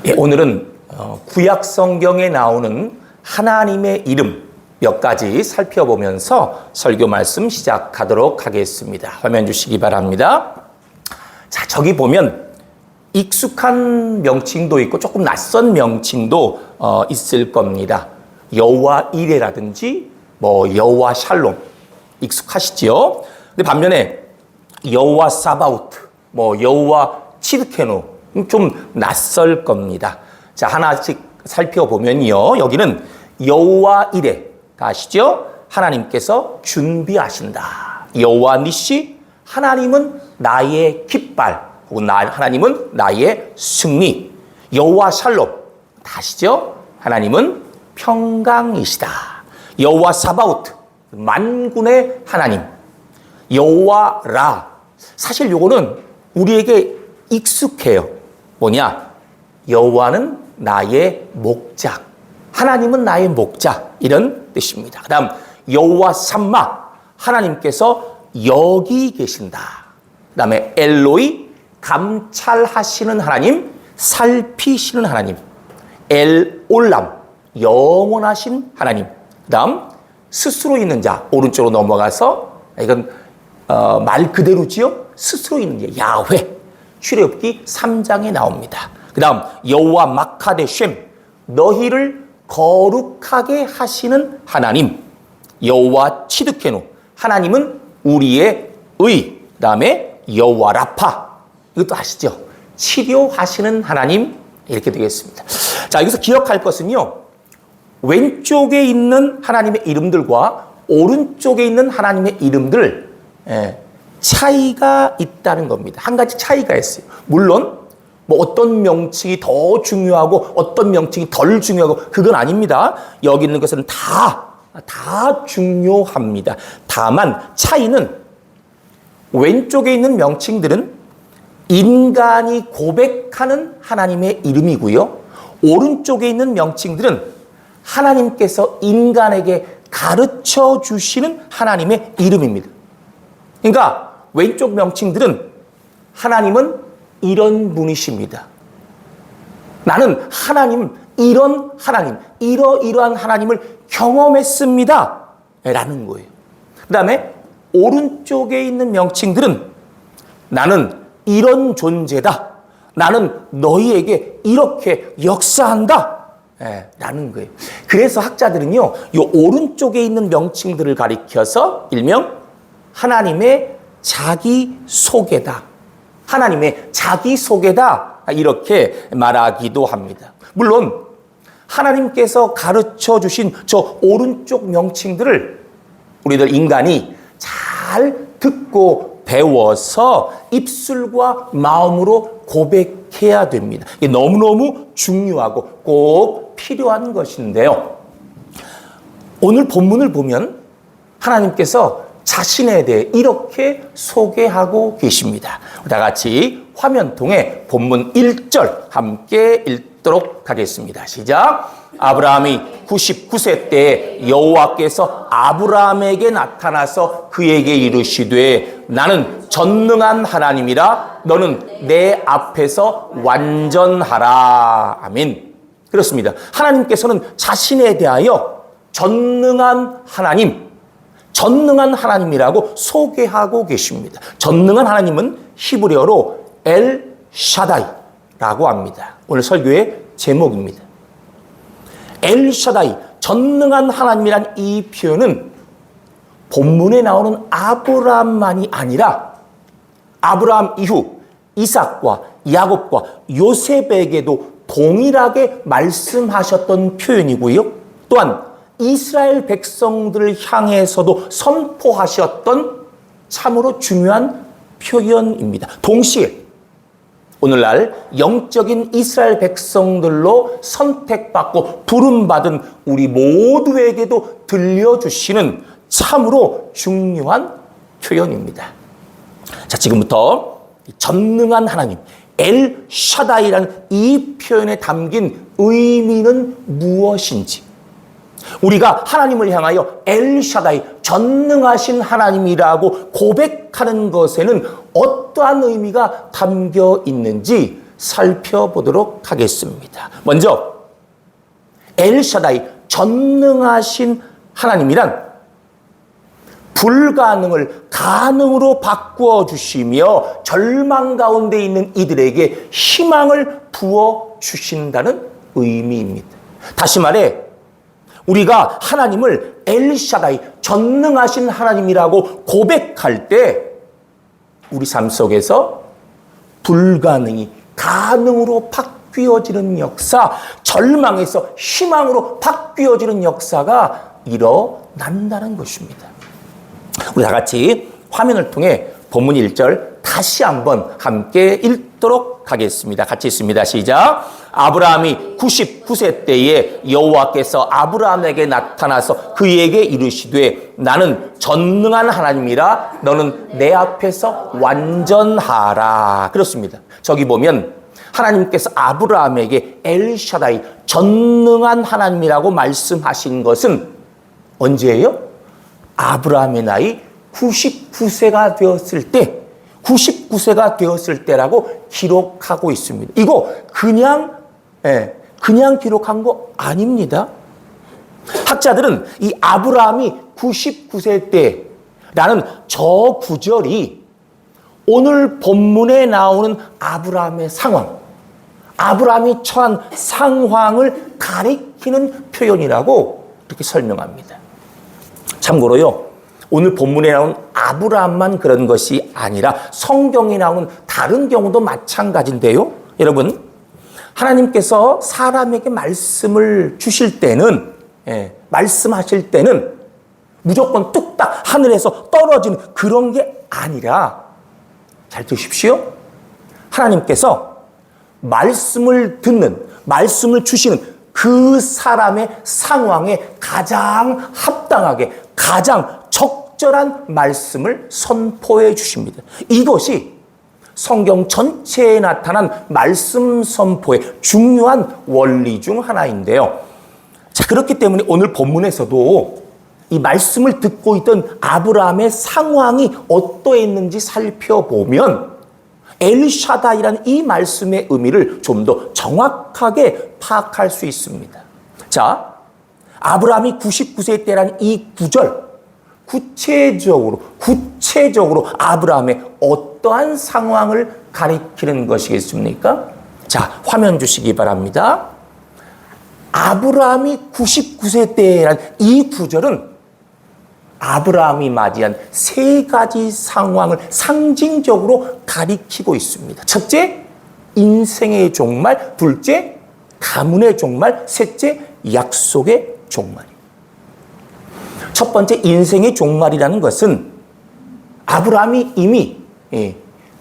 예, 오늘은 구약 성경에 나오는 하나님의 이름 몇 가지 살펴보면서 설교 말씀 시작하도록 하겠습니다. 화면 주시기 바랍니다. 자, 저기 보면 익숙한 명칭도 있고 조금 낯선 명칭도 있을 겁니다. 여호와 이레라든지 여호와 샬롬 익숙하시지요? 근데 반면에 여호와 사바오트, 여호와 치드케노 좀 낯설 겁니다. 자, 하나씩 살펴보면요. 여기는 여호와 이레 다 아시죠? 하나님께서 준비하신다. 여호와 니시, 하나님은 나의 깃발 혹은 하나님은 나의 승리. 여호와 샬롬 다 아시죠? 하나님은 평강이시다. 여호와 사바오트, 만군의 하나님. 여호와 라, 사실 요거는 우리에게 익숙해요. 뭐냐? 여호와는 나의 목자, 하나님은 나의 목자, 이런 뜻입니다. 그 다음 여호와 삼마, 하나님께서 여기 계신다. 그 다음에 엘로이, 감찰하시는 하나님, 살피시는 하나님. 엘 올람, 영원하신 하나님. 그 다음 스스로 있는 자, 오른쪽으로 넘어가서 이건 말 그대로지요. 스스로 있는 자, 야훼. 출애굽기 3장에 나옵니다. 그 다음 여호와 마카데쉔, 너희를 거룩하게 하시는 하나님. 여호와 치드케노, 하나님은 우리의 의. 그 다음에 여호와 라파, 이것도 아시죠? 치료하시는 하나님, 이렇게 되겠습니다. 자, 여기서 기억할 것은요, 왼쪽에 있는 하나님의 이름들과 오른쪽에 있는 하나님의 이름들 차이가 있다는 겁니다. 한 가지 차이가 있어요. 물론 어떤 명칭이 더 중요하고 어떤 명칭이 덜 중요하고 그건 아닙니다. 여기 있는 것은 다 중요합니다. 다만 차이는 왼쪽에 있는 명칭들은 인간이 고백하는 하나님의 이름이고요. 오른쪽에 있는 명칭들은 하나님께서 인간에게 가르쳐 주시는 하나님의 이름입니다. 그러니까 왼쪽 명칭들은 하나님은 이런 분이십니다. 나는 이런 하나님, 이러이러한 하나님을 경험했습니다. 라는 거예요. 그 다음에 오른쪽에 있는 명칭들은 나는 이런 존재다. 나는 너희에게 이렇게 역사한다. 라는 거예요. 그래서 학자들은요, 이 오른쪽에 있는 명칭들을 가리켜서 일명 하나님의 자기소개다. 하나님의 자기소개다. 이렇게 말하기도 합니다. 물론 하나님께서 가르쳐 주신 저 오른쪽 명칭들을 우리들 인간이 잘 듣고 배워서 입술과 마음으로 고백해야 됩니다. 이게 너무너무 중요하고 꼭 필요한 것인데요. 오늘 본문을 보면 하나님께서 자신에 대해 이렇게 소개하고 계십니다. 다 같이 화면 통해 본문 1절 함께 읽도록 하겠습니다. 시작. 아브라함이 99세 때에 여호와께서 아브라함에게 나타나서 그에게 이르시되 나는 전능한 하나님이라 너는 내 앞에서 완전하라. 아멘. 그렇습니다. 하나님께서는 자신에 대하여 전능한 하나님이라고 소개하고 계십니다. 전능한 하나님은 히브리어로 엘 샤다이라고 합니다. 오늘 설교의 제목입니다. 엘 샤다이, 전능한 하나님이란 이 표현은 본문에 나오는 아브라함만이 아니라 아브라함 이후 이삭과 야곱과 요셉에게도 동일하게 말씀하셨던 표현이고요. 또한 이스라엘 백성들을 향해서도 선포하셨던 참으로 중요한 표현입니다. 동시에 오늘날 영적인 이스라엘 백성들로 선택받고 부름받은 우리 모두에게도 들려주시는 참으로 중요한 표현입니다. 자, 지금부터 전능한 하나님, 엘 샤다이라는 이 표현에 담긴 의미는 무엇인지, 우리가 하나님을 향하여 엘 샤다이, 전능하신 하나님이라고 고백하는 것에는 어떠한 의미가 담겨 있는지 살펴보도록 하겠습니다. 먼저 엘샤다이, 전능하신 하나님이란 불가능을 가능으로 바꾸어 주시며 절망 가운데 있는 이들에게 희망을 부어 주신다는 의미입니다. 다시 말해 우리가 하나님을 엘샤다이, 전능하신 하나님이라고 고백할 때 우리 삶 속에서 불가능이 가능으로 바뀌어지는 역사, 절망에서 희망으로 바뀌어지는 역사가 일어난다는 것입니다. 우리 다 같이 화면을 통해 본문 1절 다시 한번 함께 읽도록 하겠습니다. 같이 읽습니다. 시작. 아브라함이 99세 때에 여호와께서 아브라함에게 나타나서 그에게 이르시되 나는 전능한 하나님이라 너는 내 앞에서 완전하라. 그렇습니다. 저기 보면 하나님께서 아브라함에게 엘샤다이, 전능한 하나님이라고 말씀하신 것은 언제예요? 아브라함의 나이 99세가 되었을 때, 99세가 되었을 때라고 기록하고 있습니다. 이거 그냥 기록한 거 아닙니다. 학자들은 이 아브라함이 99세 때라는 저 구절이 오늘 본문에 나오는 아브라함의 상황, 아브라함이 처한 상황을 가리키는 표현이라고 이렇게 설명합니다. 참고로요, 오늘 본문에 나온 아브라함만 그런 것이 아니라 성경에 나오는 다른 경우도 마찬가지인데요. 여러분, 하나님께서 사람에게 말씀을 주실 때는, 말씀하실 때는 무조건 뚝딱 하늘에서 떨어지는 그런 게 아니라, 잘 들으십시오. 하나님께서 말씀을 듣는, 말씀을 주시는 그 사람의 상황에 가장 합당하게, 가장 적절한 말씀을 선포해 주십니다. 이것이 성경 전체에 나타난 말씀 선포의 중요한 원리 중 하나인데요. 자, 그렇기 때문에 오늘 본문에서도 이 말씀을 듣고 있던 아브라함의 상황이 어떠했는지 살펴보면 엘샤다이라는 이 말씀의 의미를 좀 더 정확하게 파악할 수 있습니다. 자, 아브라함이 99세 때라는 이 구절, 구체적으로 아브라함의 어떠한 상황을 가리키는 것이겠습니까? 자, 화면 주시기 바랍니다. 아브라함이 99세 때라는 이 구절은 아브라함이 맞이한 세 가지 상황을 상징적으로 가리키고 있습니다. 첫째, 인생의 종말. 둘째, 가문의 종말. 셋째, 약속의 종말. 첫 번째, 인생의 종말이라는 것은 아브라함이 이미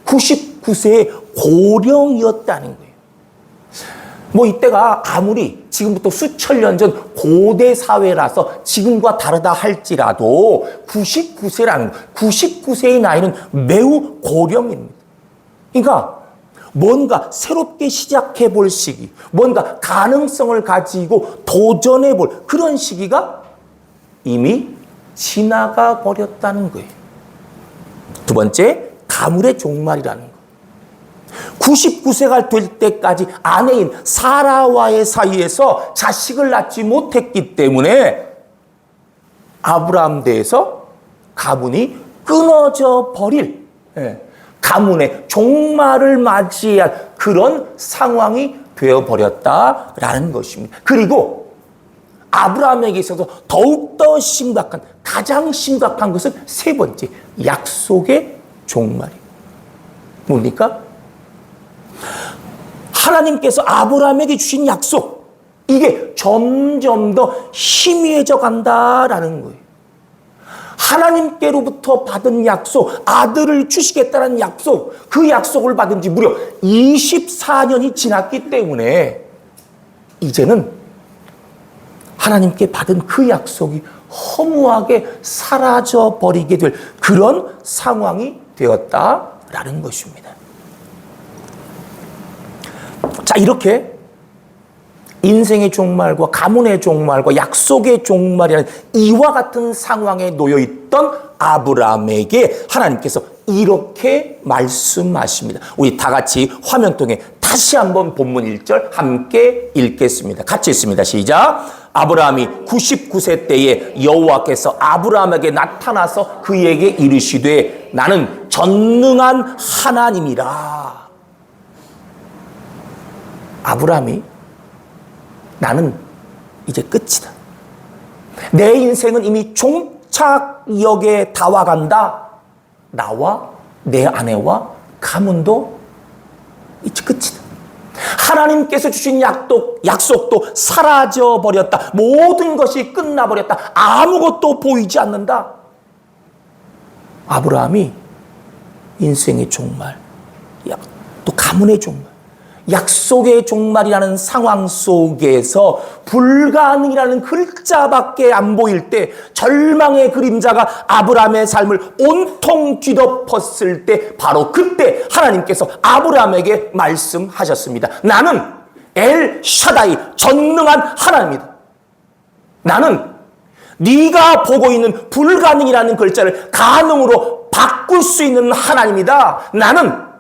99세의 고령이었다는 거예요. 뭐 이때가 아무리 지금부터 수천 년 전 고대 사회라서 지금과 다르다 할지라도 99세의 나이는 매우 고령입니다. 그러니까 뭔가 새롭게 시작해 볼 시기, 뭔가 가능성을 가지고 도전해 볼 그런 시기가 이미 지나가 버렸다는 거예요. 두 번째, 가물의 종말이라는 거예요. 99세가 될 때까지 아내인 사라와의 사이에서 자식을 낳지 못했기 때문에 아브라함 대에서 가문이 끊어져 버릴, 가문의 종말을 맞이할 그런 상황이 되어버렸다라는 것입니다. 그리고 아브라함에게 있어서 더욱더 심각한, 가장 심각한 것은 세 번째, 약속의 종말이에요. 뭡니까? 하나님께서 아브라함에게 주신 약속, 이게 점점 더 희미해져 간다라는 거예요. 하나님께로부터 받은 약속, 아들을 주시겠다는 약속, 그 약속을 받은 지 무려 24년이 지났기 때문에 이제는 하나님께 받은 그 약속이 허무하게 사라져 버리게 될 그런 상황이 되었다라는 것입니다. 자, 이렇게 인생의 종말과 가문의 종말과 약속의 종말이라는 이와 같은 상황에 놓여있던 아브라함에게 하나님께서 이렇게 말씀하십니다. 우리 다 같이 화면 통해 다시 한번 본문 1절 함께 읽겠습니다. 같이 읽습니다. 시작. 아브라함이 99세 때에 여호와께서 아브라함에게 나타나서 그에게 이르시되 나는 전능한 하나님이라. 아브라함이 나는 이제 끝이다. 내 인생은 이미 종착역에 다 와간다. 나와 내 아내와 가문도 이제 끝이다. 하나님께서 주신 약속도 사라져버렸다. 모든 것이 끝나버렸다. 아무것도 보이지 않는다. 아브라함이 인생의 종말, 또 가문의 종말, 약속의 종말이라는 상황 속에서 불가능이라는 글자밖에 안 보일 때, 절망의 그림자가 아브라함의 삶을 온통 뒤덮었을 때, 바로 그때 하나님께서 아브라함에게 말씀하셨습니다. 나는 엘 샤다이, 전능한 하나님이다. 나는 네가 보고 있는 불가능이라는 글자를 가능으로 바꿀 수 있는 하나님이다. 나는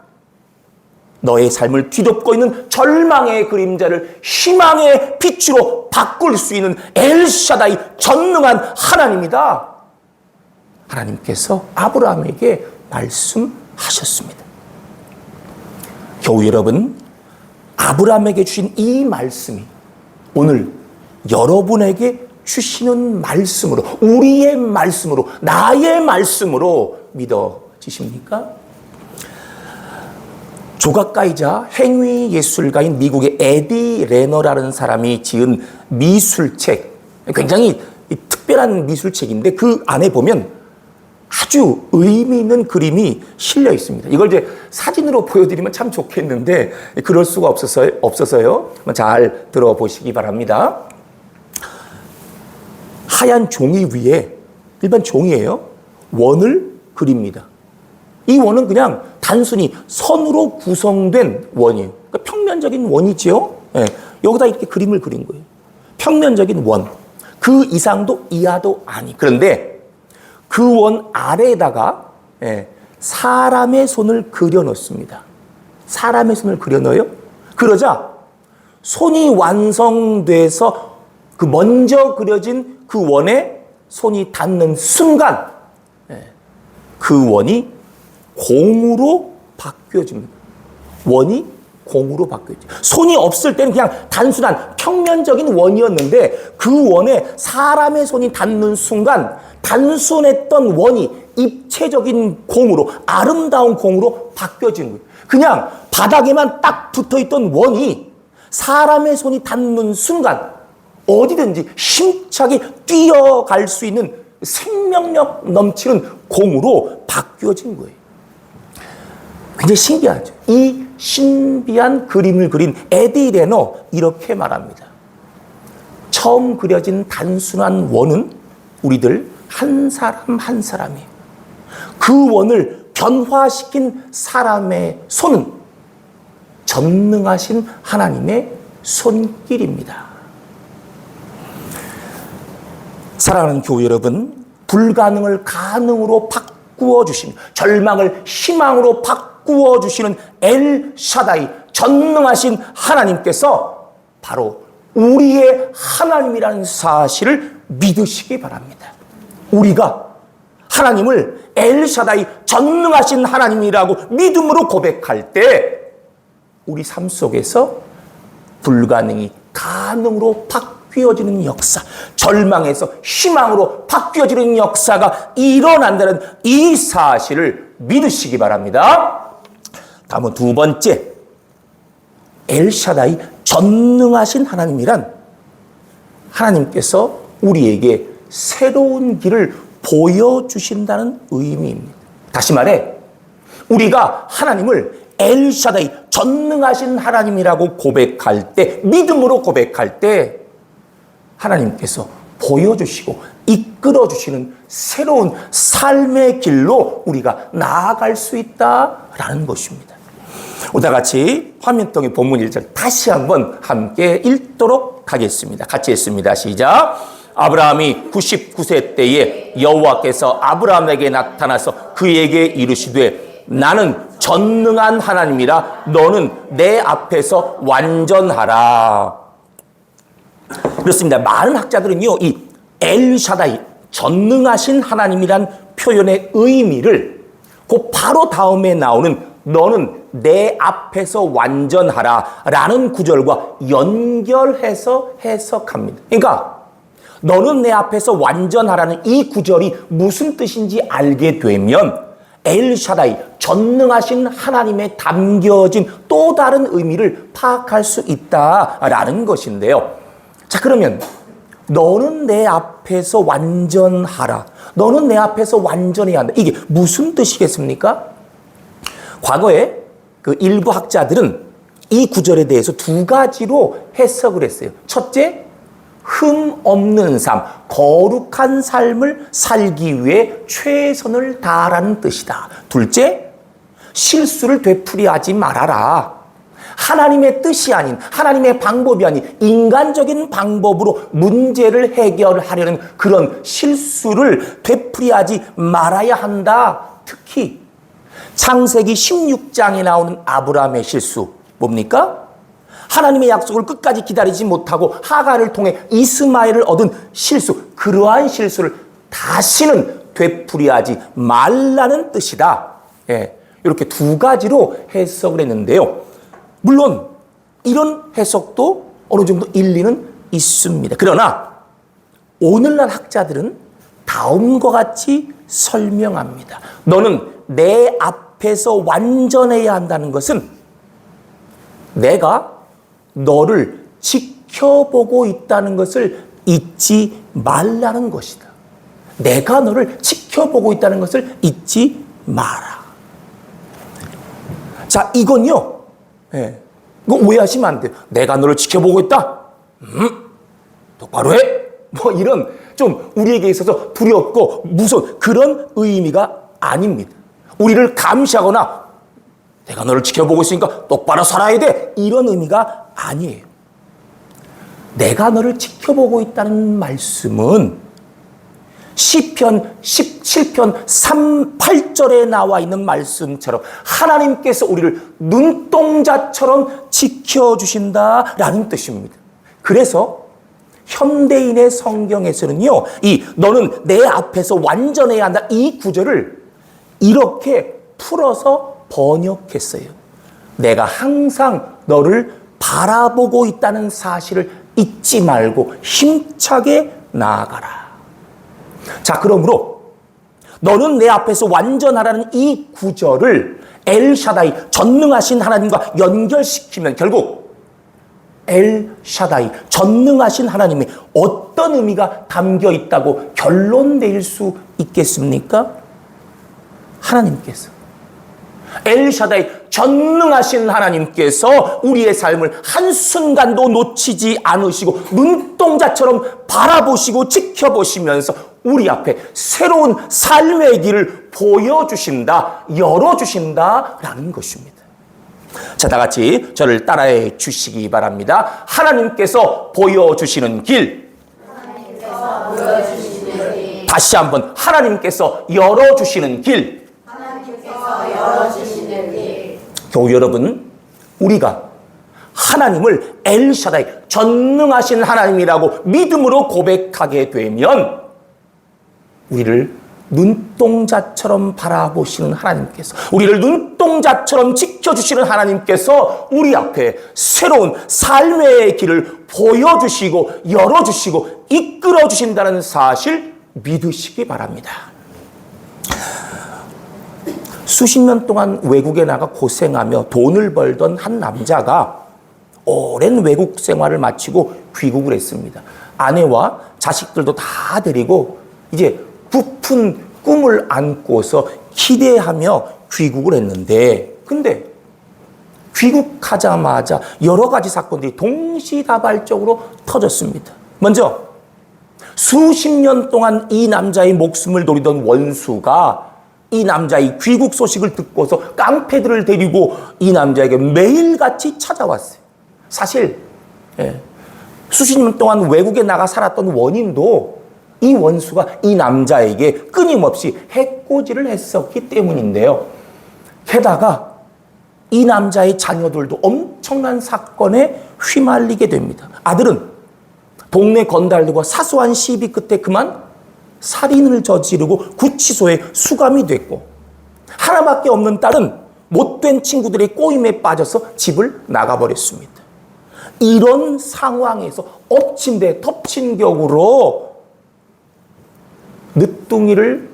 너의 삶을 뒤덮고 있는 절망의 그림자를 희망의 빛으로 바꿀 수 있는 엘샤다이, 전능한 하나님이다. 하나님께서 아브라함에게 말씀하셨습니다. 교우 여러분, 아브라함에게 주신 이 말씀이 오늘 여러분에게 주시는 말씀으로, 우리의 말씀으로, 나의 말씀으로 믿어지십니까? 조각가이자 행위예술가인 미국의 에디 레너라는 사람이 지은 미술책, 굉장히 특별한 미술책인데 그 안에 보면 아주 의미 있는 그림이 실려 있습니다. 이걸 이제 사진으로 보여드리면 참 좋겠는데 그럴 수가 없어서요. 한번 잘 들어보시기 바랍니다. 하얀 종이 위에, 일반 종이에요, 원을 그립니다. 이 원은 그냥 단순히 선으로 구성된 원이에요. 그러니까 평면적인 원이지요. 예, 여기다 이렇게 그림을 그린 거예요. 평면적인 원. 그 이상도 이하도 아니. 그런데 그 원 아래에다가 사람의 손을 그려 넣습니다. 사람의 손을 그려 넣어요. 그러자 손이 완성돼서 그 먼저 그려진 그 원에 손이 닿는 순간 그 원이 공으로 바뀌어집니다. 원이 공으로 바뀌어집니다. 손이 없을 때는 그냥 단순한 평면적인 원이었는데 그 원에 사람의 손이 닿는 순간 단순했던 원이 입체적인 공으로, 아름다운 공으로 바뀌어진 거예요. 그냥 바닥에만 딱 붙어있던 원이 사람의 손이 닿는 순간 어디든지 힘차게 뛰어갈 수 있는 생명력 넘치는 공으로 바뀌어진 거예요. 굉장히 신기하죠. 이 신비한 그림을 그린 에디 레너 이렇게 말합니다. 처음 그려진 단순한 원은 우리들 한 사람 한 사람이에요. 그 원을 변화시킨 사람의 손은 전능하신 하나님의 손길입니다. 사랑하는 교우 여러분, 불가능을 가능으로 바꾸어 주신, 절망을 희망으로 바꾸어 주시는 엘 샤다이, 전능하신 하나님께서 바로 우리의 하나님이라는 사실을 믿으시기 바랍니다. 우리가 하나님을 엘 샤다이, 전능하신 하나님이라고 믿음으로 고백할 때 우리 삶 속에서 불가능이 가능으로 바뀌어지는 역사, 절망에서 희망으로 바뀌어지는 역사가 일어난다는 이 사실을 믿으시기 바랍니다. 다음은 두 번째, 엘샤다이, 전능하신 하나님이란 하나님께서 우리에게 새로운 길을 보여주신다는 의미입니다. 다시 말해, 우리가 하나님을 엘샤다이, 전능하신 하나님이라고 고백할 때, 믿음으로 고백할 때 하나님께서 보여주시고 이끌어주시는 새로운 삶의 길로 우리가 나아갈 수 있다라는 것입니다. 오늘 같이 화면통의 본문 1절 다시 한번 함께 읽도록 하겠습니다. 같이 읽습니다. 시작. 아브라함이 99세 때에 여호와께서 아브라함에게 나타나서 그에게 이르시되 나는 전능한 하나님이라 너는 내 앞에서 완전하라. 그렇습니다. 많은 학자들은요, 이 엘샤다이, 전능하신 하나님이란 표현의 의미를 그 바로 다음에 나오는 너는 내 앞에서 완전하라 라는 구절과 연결해서 해석합니다. 그러니까 너는 내 앞에서 완전하라는 이 구절이 무슨 뜻인지 알게 되면 엘샤다이, 전능하신 하나님에 담겨진 또 다른 의미를 파악할 수 있다라는 것인데요. 자, 그러면 너는 내 앞에서 완전하라. 너는 내 앞에서 완전해야 한다. 이게 무슨 뜻이겠습니까? 과거에 그 일부 학자들은 이 구절에 대해서 두 가지로 해석을 했어요. 첫째, 흠 없는 삶, 거룩한 삶을 살기 위해 최선을 다하라는 뜻이다. 둘째, 실수를 되풀이하지 말아라. 하나님의 뜻이 아닌, 하나님의 방법이 아닌 인간적인 방법으로 문제를 해결하려는 그런 실수를 되풀이하지 말아야 한다. 특히 창세기 16장에 나오는 아브라함의 실수 뭡니까? 하나님의 약속을 끝까지 기다리지 못하고 하갈을 통해 이스마엘을 얻은 실수, 그러한 실수를 다시는 되풀이하지 말라는 뜻이다. 예, 이렇게 두 가지로 해석을 했는데요. 물론 이런 해석도 어느 정도 일리는 있습니다. 그러나 오늘날 학자들은 다음과 같이 설명합니다. 너는 내 앞에서 완전해야 한다는 것은 내가 너를 지켜보고 있다는 것을 잊지 말라는 것이다. 내가 너를 지켜보고 있다는 것을 잊지 마라. 자, 이건요. 예, 이거 오해하시면 안 돼요. 내가 너를 지켜보고 있다. 똑바로 해. 뭐 이런 좀 우리에게 있어서 두렵고 무서운 그런 의미가 아닙니다. 우리를 감시하거나 내가 너를 지켜보고 있으니까 똑바로 살아야 돼. 이런 의미가 아니에요. 내가 너를 지켜보고 있다는 말씀은 시편 17편 8절에 나와 있는 말씀처럼 하나님께서 우리를 눈동자처럼 지켜주신다라는 뜻입니다. 그래서 현대인의 성경에서는요, 이 너는 내 앞에서 완전해야 한다 이 구절을 이렇게 풀어서 번역했어요. 내가 항상 너를 바라보고 있다는 사실을 잊지 말고 힘차게 나아가라. 자, 그러므로 너는 내 앞에서 완전하라는 이 구절을 엘샤다이, 전능하신 하나님과 연결시키면 결국 엘샤다이, 전능하신 하나님의 어떤 의미가 담겨 있다고 결론 내릴 수 있겠습니까? 하나님께서, 엘샤다이, 전능하신 하나님께서 우리의 삶을 한순간도 놓치지 않으시고 눈동자처럼 바라보시고 지켜보시면서 우리 앞에 새로운 삶의 길을 보여주신다, 열어주신다라는 것입니다. 자, 다 같이 저를 따라해 주시기 바랍니다. 하나님께서 보여주시는 길. 다시 한번 하나님께서 열어주시는 길. 교우 여러분, 우리가 하나님을 엘샤다이, 전능하신 하나님이라고 믿음으로 고백하게 되면 우리를 눈동자처럼 바라보시는 하나님께서, 우리를 눈동자처럼 지켜주시는 하나님께서 우리 앞에 새로운 삶의 길을 보여주시고 열어주시고 이끌어주신다는 사실 믿으시기 바랍니다. 수십 년 동안 외국에 나가 고생하며 돈을 벌던 한 남자가 오랜 외국 생활을 마치고 귀국을 했습니다. 아내와 자식들도 다 데리고 이제 부푼 꿈을 안고서 기대하며 귀국을 했는데, 근데 귀국하자마자 여러 가지 사건들이 동시다발적으로 터졌습니다. 먼저 수십 년 동안 이 남자의 목숨을 노리던 원수가 이 남자의 귀국 소식을 듣고서 깡패들을 데리고 이 남자에게 매일같이 찾아왔어요. 사실 수십 년 동안 외국에 나가 살았던 원인도 이 원수가 이 남자에게 끊임없이 해코지를 했었기 때문인데요. 게다가 이 남자의 자녀들도 엄청난 사건에 휘말리게 됩니다. 아들은 동네 건달들과 사소한 시비 끝에 그만 살인을 저지르고 구치소에 수감이 됐고, 하나밖에 없는 딸은 못된 친구들의 꼬임에 빠져서 집을 나가버렸습니다. 이런 상황에서 엎친 데 덮친 격으로 늦둥이를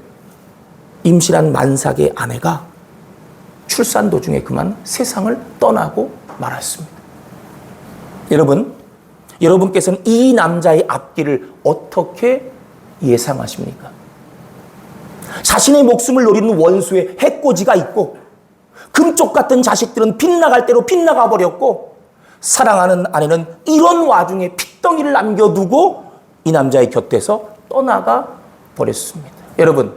임신한 만삭의 아내가 출산 도중에 그만 세상을 떠나고 말았습니다. 여러분께서는 이 남자의 앞길을 어떻게 예상하십니까? 자신의 목숨을 노리는 원수의 해코지가 있고, 금쪽 같은 자식들은 빗나갈 대로 빗나가 버렸고, 사랑하는 아내는 이런 와중에 핏덩이를 남겨두고 이 남자의 곁에서 떠나가 버렸습니다. 여러분,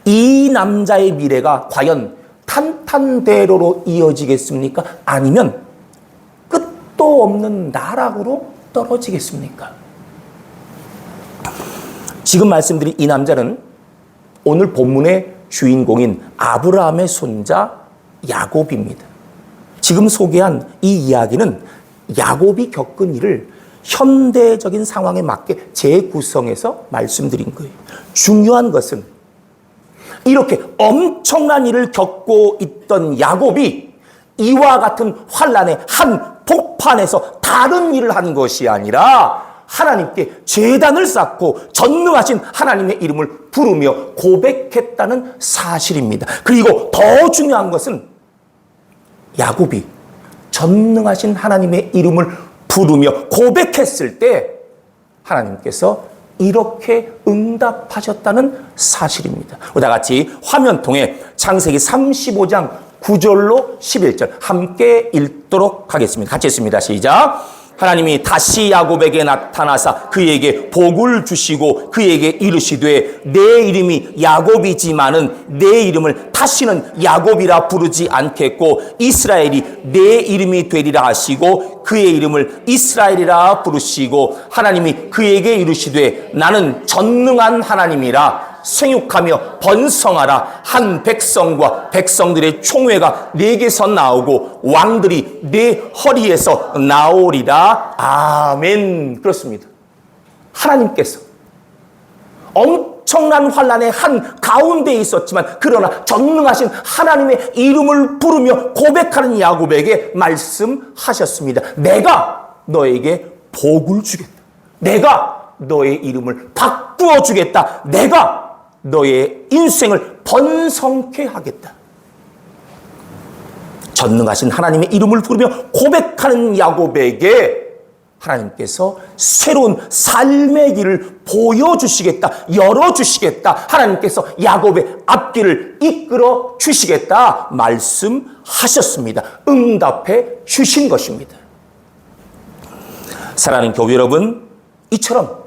이 남자의 미래가 과연 탄탄대로로 이어지겠습니까? 아니면 끝도 없는 나락으로 떨어지겠습니까? 지금 말씀드린 이 남자는 오늘 본문의 주인공인 아브라함의 손자 야곱입니다. 지금 소개한 이 이야기는 야곱이 겪은 일을 현대적인 상황에 맞게 재구성해서 말씀드린 거예요. 중요한 것은 이렇게 엄청난 일을 겪고 있던 야곱이 이와 같은 환난의 한 복판에서 다른 일을 한 것이 아니라 하나님께 제단을 쌓고 전능하신 하나님의 이름을 부르며 고백했다는 사실입니다. 그리고 더 중요한 것은 야곱이 전능하신 하나님의 이름을 부르며 고백했을 때 하나님께서 이렇게 응답하셨다는 사실입니다. 우리 다 같이 화면 통해 창세기 35장 9절로 11절 함께 읽도록 하겠습니다. 같이 읽습니다. 시작. 하나님이 다시 야곱에게 나타나사 그에게 복을 주시고 그에게 이르시되 내 이름이 야곱이지만은 내 이름을 다시는 야곱이라 부르지 않겠고 이스라엘이 내 이름이 되리라 하시고 그의 이름을 이스라엘이라 부르시고 하나님이 그에게 이르시되 나는 전능한 하나님이라 생육하며 번성하라. 한 백성과 백성들의 총회가 내게서 나오고 왕들이 내 허리에서 나오리라. 아멘. 그렇습니다. 하나님께서 엄청난 환난의 한 가운데 있었지만 그러나 전능하신 하나님의 이름을 부르며 고백하는 야곱에게 말씀하셨습니다. 내가 너에게 복을 주겠다. 내가 너의 이름을 바꾸어 주겠다. 내가 너의 인생을 번성케 하겠다. 전능하신 하나님의 이름을 부르며 고백하는 야곱에게 하나님께서 새로운 삶의 길을 보여주시겠다. 열어주시겠다. 하나님께서 야곱의 앞길을 이끌어 주시겠다. 말씀하셨습니다. 응답해 주신 것입니다. 사랑하는 교회 여러분, 이처럼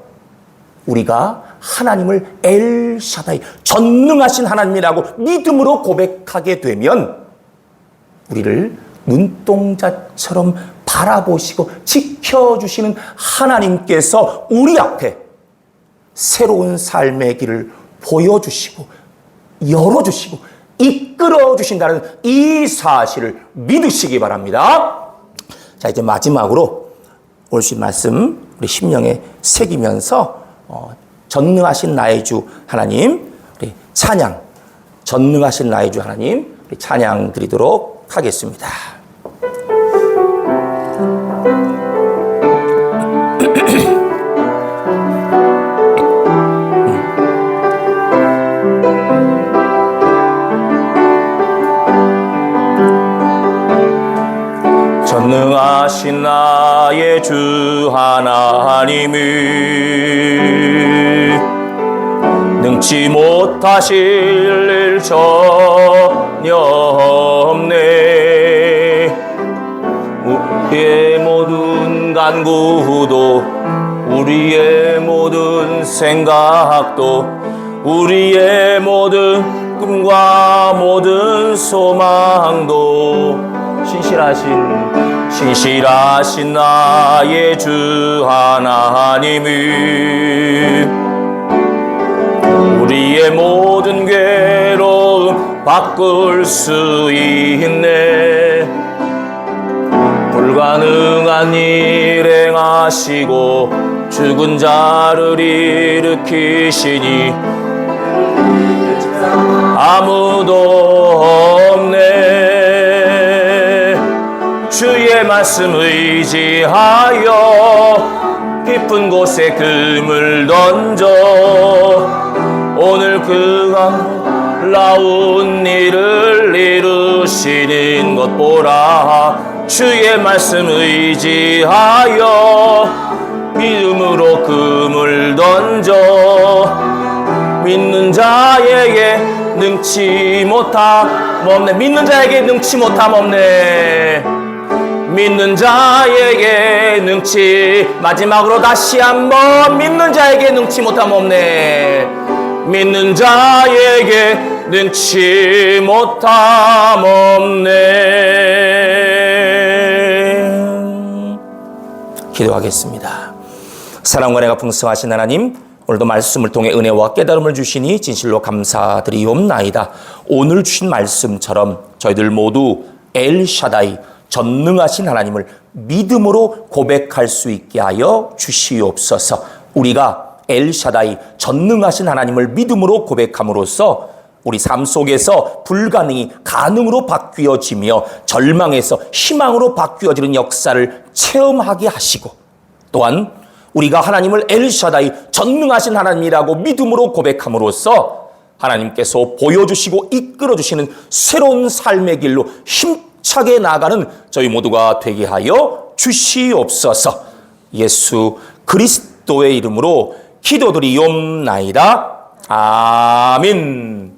우리가 하나님을 엘샤다이 전능하신 하나님이라고 믿음으로 고백하게 되면 우리를 눈동자처럼 바라보시고 지켜주시는 하나님께서 우리 앞에 새로운 삶의 길을 보여주시고 열어주시고 이끌어주신다는 이 사실을 믿으시기 바랍니다. 자, 이제 마지막으로 오늘 주신 말씀 우리 심령에 새기면서 전능하신 나의 주 하나님, 우리 찬양, 전능하신 나의 주 하나님, 우리 찬양 드리도록 하겠습니다. 전능하신 나의 주 하나님이 능치 못하실 일 전혀 없네. 우리의 모든 간구도 우리의 모든 생각도 우리의 모든 꿈과 모든 소망도 신실하신 나의 주 하나님이 우리의 모든 괴로움 바꿀 수 있네. 불가능한 일 행하시고 죽은 자를 일으키시니 아무도 없네. 주의 말씀 의지하여 깊은 곳에 금을 던져 오늘 그가 놀라운 일을 이루시는 것 보라. 주의 말씀 의지하여 믿음으로 금을 던져 믿는 자에게 능치 못함 없네. 믿는 자에게 능치 못함 없네. 믿는 자에게 능치, 마지막으로 다시 한번 믿는 자에게 능치 못함 없네. 믿는 자에게 능치 못함 없네. 기도하겠습니다. 사랑과 은혜가 풍성하신 하나님, 오늘도 말씀을 통해 은혜와 깨달음을 주시니 진실로 감사드리옵나이다. 오늘 주신 말씀처럼 저희들 모두 엘샤다이 전능하신 하나님을 믿음으로 고백할 수 있게 하여 주시옵소서. 우리가 엘샤다이 전능하신 하나님을 믿음으로 고백함으로써 우리 삶 속에서 불가능이 가능으로 바뀌어지며 절망에서 희망으로 바뀌어지는 역사를 체험하게 하시고, 또한 우리가 하나님을 엘샤다이 전능하신 하나님이라고 믿음으로 고백함으로써 하나님께서 보여주시고 이끌어주시는 새로운 삶의 길로 힘차게 나아가는 저희 모두가 되게 하여 주시옵소서. 예수 그리스도의 이름으로 기도드리옵나이다. 아멘.